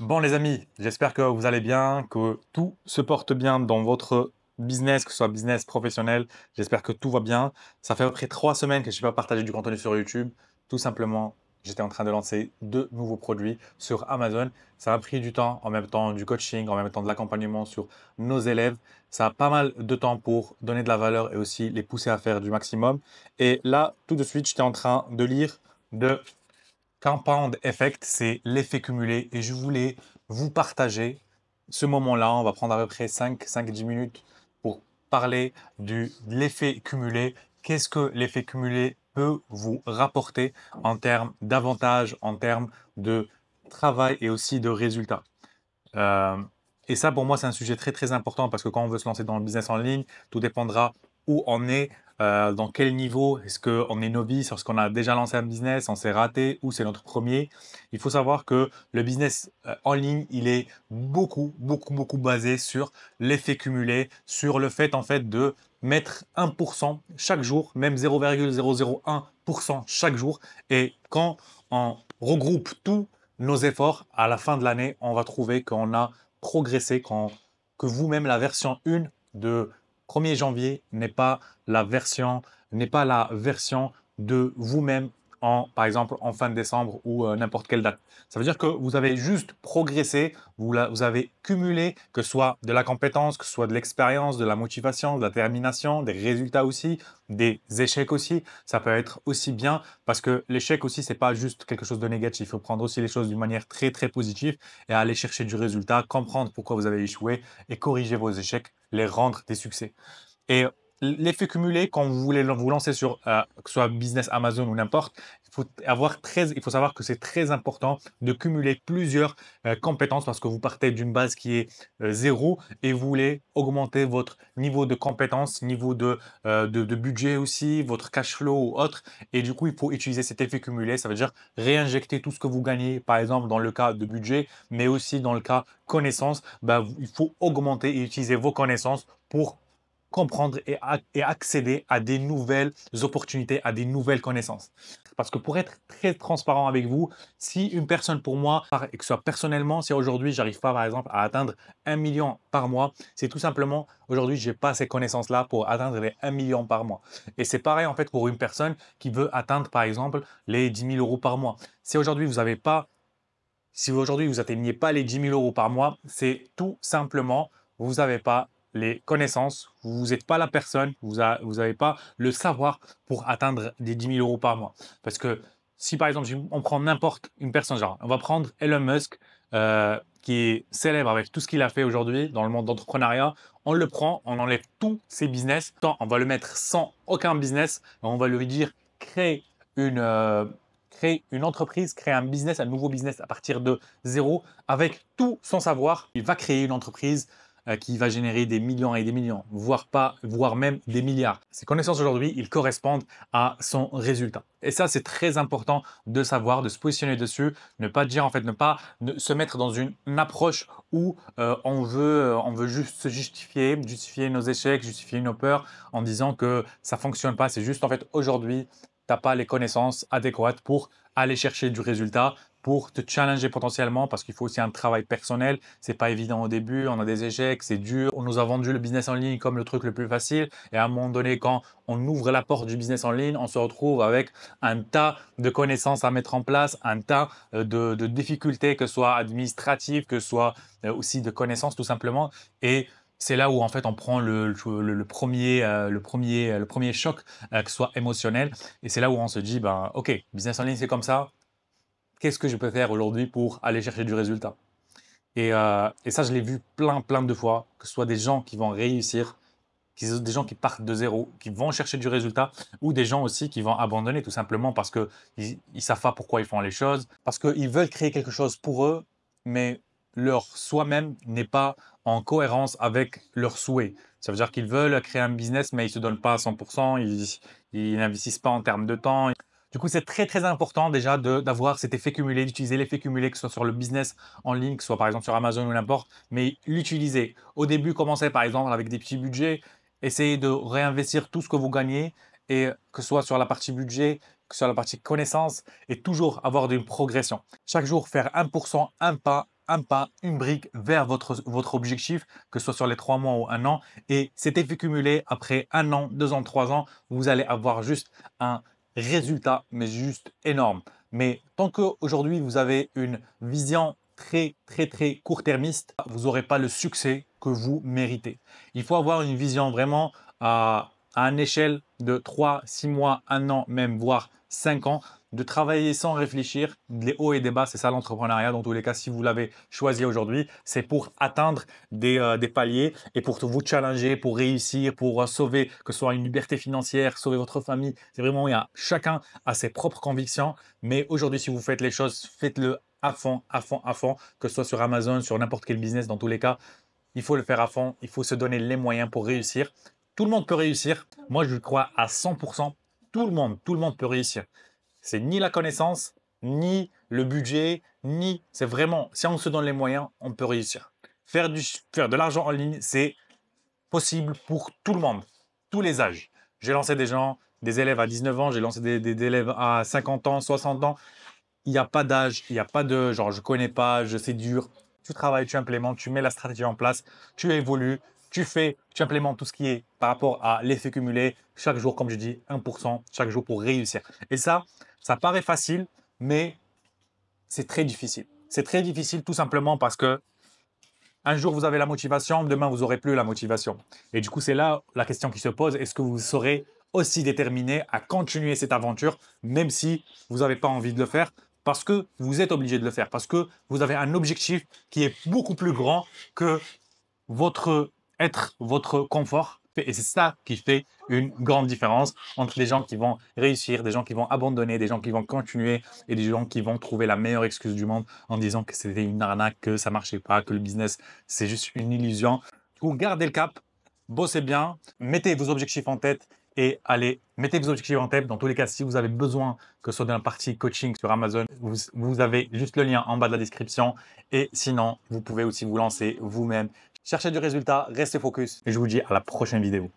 Bon les amis, j'espère que vous allez bien, que tout se porte bien dans votre business, que ce soit business professionnel. J'espère que tout va bien. Ça fait à peu près 3 semaines que je n'ai pas partagé du contenu sur YouTube. Tout simplement, j'étais en train de lancer 2 nouveaux produits sur Amazon. Ça a pris du temps, en même temps du coaching, en même temps de l'accompagnement sur nos élèves. Ça a pas mal de temps pour donner de la valeur et aussi les pousser à faire du maximum. Et là, tout de suite, j'étais en train de lire de Compound Effect, c'est l'effet cumulé et je voulais vous partager ce moment-là. On va prendre à peu près 5-10 minutes pour parler de l'effet cumulé. Qu'est-ce que l'effet cumulé peut vous rapporter en termes d'avantages, en termes de travail et aussi de résultats. Euh, et ça, pour moi, c'est un sujet très, très important parce que quand on veut se lancer dans le business en ligne, tout dépendra où on est, dans quel niveau. Est-ce qu'on est novice, est-ce qu'on a déjà lancé un business, on s'est raté ou c'est notre premier. Il faut savoir que le business en ligne, il est beaucoup, beaucoup, beaucoup basé sur l'effet cumulé, sur le fait, en fait, de mettre 1% chaque jour, même 0,001% chaque jour. Et quand on regroupe tout nos efforts, à la fin de l'année, on va trouver qu'on a progressé, que vous-même, la version 1 de 1er janvier n'est pas la version de vous-même par exemple, en fin de décembre ou n'importe quelle date. Ça veut dire que vous avez juste progressé, vous avez cumulé, que ce soit de la compétence, que ce soit de l'expérience, de la motivation, de la détermination, des résultats aussi, des échecs aussi. Ça peut être aussi bien parce que l'échec aussi, c'est pas juste quelque chose de négatif. Il faut prendre aussi les choses d'une manière très, très positive et aller chercher du résultat, comprendre pourquoi vous avez échoué et corriger vos échecs, les rendre des succès. Et l'effet cumulé, quand vous voulez vous lancer sur, que ce soit business Amazon ou n'importe, il faut savoir que c'est très important de cumuler plusieurs compétences parce que vous partez d'une base qui est zéro et vous voulez augmenter votre niveau de compétence, niveau de budget aussi, votre cash flow ou autre. Et du coup, il faut utiliser cet effet cumulé. Ça veut dire réinjecter tout ce que vous gagnez, par exemple, dans le cas de budget, mais aussi dans le cas connaissances. Ben, il faut augmenter et utiliser vos connaissances pour comprendre et accéder à des nouvelles opportunités, à des nouvelles connaissances. Parce que pour être très transparent avec vous, si une personne pour moi, et que ce soit personnellement, si aujourd'hui j'arrive pas par exemple à atteindre 1 million par mois, c'est tout simplement aujourd'hui je n'ai pas ces connaissances-là pour atteindre les 1 million par mois. Et c'est pareil en fait pour une personne qui veut atteindre par exemple les 10 000 € par mois. Si aujourd'hui vous n'avez pas si aujourd'hui vous atteignez pas les 10 000 € par mois, c'est tout simplement vous n'avez pas les connaissances, vous n'êtes pas la personne, vous n'avez pas le savoir pour atteindre des 10 000 € par mois. Parce que si par exemple on prend n'importe une personne, genre on va prendre Elon Musk, qui est célèbre avec tout ce qu'il a fait aujourd'hui dans le monde d'entrepreneuriat, on le prend, on enlève tous ses business, on va le mettre sans aucun business, on va lui dire crée une, euh, créer une entreprise, créer un business, un nouveau business à partir de zéro avec tout son savoir. Il va créer une entreprise qui va générer des millions et des millions, voire pas, voire même des milliards. Ses connaissances aujourd'hui, ils correspondent à son résultat. Et ça, c'est très important de savoir, de se positionner dessus, ne pas dire en fait, se mettre dans une approche où on veut juste se justifier nos échecs, justifier nos peurs en disant que ça fonctionne pas. C'est juste en fait aujourd'hui, t'as pas les connaissances adéquates pour aller chercher du résultat, pour te challenger potentiellement, parce qu'il faut aussi un travail personnel. C'est pas évident au début, on a des échecs, c'est dur. On nous a vendu le business en ligne comme le truc le plus facile. Et à un moment donné, quand on ouvre la porte du business en ligne, on se retrouve avec un tas de connaissances à mettre en place, un tas de difficultés, que ce soit administratives, que ce soit aussi de connaissances tout simplement. Et c'est là où en fait on prend le premier choc, que ce soit émotionnel. Et c'est là où on se dit, ben, ok, business en ligne c'est comme ça. Qu'est-ce que je peux faire aujourd'hui pour aller chercher du résultat? Et ça, je l'ai vu plein de fois, que ce soit des gens qui vont réussir, des gens qui partent de zéro, qui vont chercher du résultat, ou des gens aussi qui vont abandonner tout simplement parce qu'ils ne savent pas pourquoi ils font les choses, parce qu'ils veulent créer quelque chose pour eux, mais leur soi-même n'est pas en cohérence avec leurs souhaits. Ça veut dire qu'ils veulent créer un business, mais ils ne se donnent pas à 100%, ils n'investissent pas en termes de temps. Du coup, c'est très très important déjà d'avoir cet effet cumulé, d'utiliser l'effet cumulé, que ce soit sur le business en ligne, que ce soit par exemple sur Amazon ou n'importe, mais l'utiliser. Au début, commencez par exemple avec des petits budgets, essayez de réinvestir tout ce que vous gagnez, et que ce soit sur la partie budget, que ce soit la partie connaissance, et toujours avoir une progression. Chaque jour, faire 1%, un pas, un pas, une brique vers votre objectif, que ce soit sur les 3 mois ou un an. Et cet effet cumulé, après 1 an, 2 ans, 3 ans, vous allez avoir juste un résultat, mais juste énorme. Mais tant qu'aujourd'hui, vous avez une vision très court-termiste, vous n'aurez pas le succès que vous méritez. Il faut avoir une vision vraiment à une échelle de 3, 6 mois, 1 an, même voire 5 ans, de travailler sans réfléchir, les hauts et des bas, c'est ça l'entrepreneuriat. Dans tous les cas, si vous l'avez choisi aujourd'hui, c'est pour atteindre des paliers et pour vous challenger, pour réussir, pour sauver, que ce soit une liberté financière, sauver votre famille. C'est vraiment, chacun a ses propres convictions. Mais aujourd'hui, si vous faites les choses, faites-le à fond, que ce soit sur Amazon, sur n'importe quel business. Dans tous les cas, il faut le faire à fond. Il faut se donner les moyens pour réussir. Tout le monde peut réussir. Moi, je crois à 100%. Tout le monde peut réussir. C'est ni la connaissance, ni le budget, c'est vraiment, si on se donne les moyens, on peut réussir. Faire de l'argent en ligne, c'est possible pour tout le monde, tous les âges. J'ai lancé des élèves à 19 ans, j'ai lancé des élèves à 50 ans, 60 ans. Il n'y a pas d'âge, il n'y a pas de genre je connais pas, c'est dur. Tu travailles, tu implémentes, tu mets la stratégie en place, tu évolues, tu implémentes tout ce qui est par rapport à l'effet cumulé. Chaque jour, comme je dis, 1% chaque jour pour réussir. Et ça paraît facile, mais c'est très difficile. C'est très difficile tout simplement parce que un jour vous avez la motivation, demain vous n'aurez plus la motivation. Et du coup, c'est là la question qui se pose. Est-ce que vous serez aussi déterminé à continuer cette aventure, même si vous n'avez pas envie de le faire, parce que vous êtes obligé de le faire, parce que vous avez un objectif qui est beaucoup plus grand que votre confort. Et c'est ça qui fait une grande différence entre les gens qui vont réussir, des gens qui vont abandonner, des gens qui vont continuer et des gens qui vont trouver la meilleure excuse du monde en disant que c'était une arnaque, que ça marchait pas, que le business, c'est juste une illusion. Du coup, gardez le cap, bossez bien, mettez vos objectifs en tête et allez, mettez vos objectifs en tête. Dans tous les cas, si vous avez besoin que ce soit dans la partie coaching sur Amazon, vous avez juste le lien en bas de la description. Et sinon, vous pouvez aussi vous lancer vous-même. Cherchez du résultat, restez focus et je vous dis à la prochaine vidéo.